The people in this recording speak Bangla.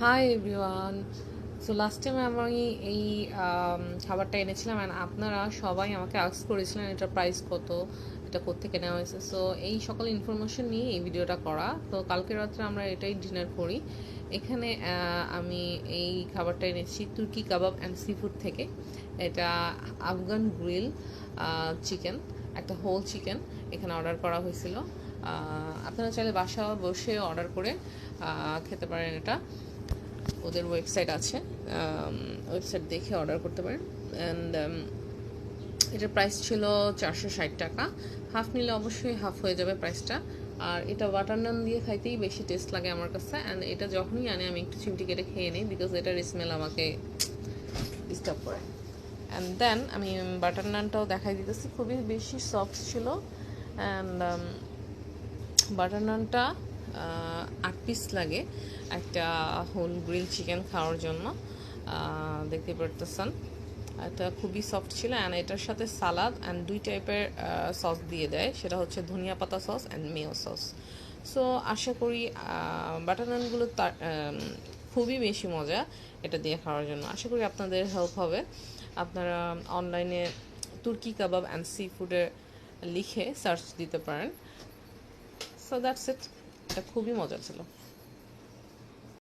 Hi everyone. So last time আমি এই খাবারটা এনেছিলাম অ্যান্ড আপনারা সবাই আমাকে আস্ক করেছিলেন এটার প্রাইস কত, এটা কোত্থেকে নেওয়া হয়েছে। সো এই সকল ইনফরমেশন নিয়ে এই ভিডিওটা করা। তো কালকে রাত্রে আমরা এটাই ডিনার করি। এখানে আমি এই খাবারটা এনেছি তুর্কি কাবাব অ্যান্ড সি ফুড থেকে। এটা আফগান গ্রিল চিকেন, একটা হোল চিকেন এখানে অর্ডার করা হয়েছিল। আপনারা চাইলে বাসা বসে অর্ডার করে খেতে পারেন। এটা ওদের ওয়েবসাইট আছে, ওয়েবসাইট দেখে অর্ডার করতে পারেন। অ্যান্ড এটার প্রাইস ছিল 460 টাকা। হাফ নিলে অবশ্যই হাফ হয়ে যাবে প্রাইসটা। আর এটা বাটার নান দিয়ে খাইতেই বেশি টেস্ট লাগে আমার কাছে। অ্যান্ড এটা যখনই আনে আমি একটু চিমটি কেটে খেয়ে নিই, বিকজ এটার স্মেল আমাকে ডিস্টার্ব করে। অ্যান্ড দেন আমি বাটার নানটাও দেখাই দিতেছি, খুবই বেশি সফট ছিল। অ্যান্ড বাটার নানটা 8 পিস লাগে একটা হোল গ্রিল চিকেন খাওয়ার জন্য। দেখতে পারতেছেন এটা খুবই সফট ছিল। অ্যান্ড এটার সাথে সালাদ অ্যান্ড 2 টাইপের সস দিয়ে দেয়, সেটা হচ্ছে ধনিয়া পাতা sauce and mayo sauce. So আশা করি বাটার নানগুলো খুবই বেশি মজা এটা দিয়ে খাওয়ার জন্য। আশা করি আপনাদের হেল্প হবে। আপনারা অনলাইনে তুর্কি কাবাব অ্যান্ড সি ফুডে লিখে সার্চ দিতে পারেন। So that's it. এটা খুবই মজা ছিল।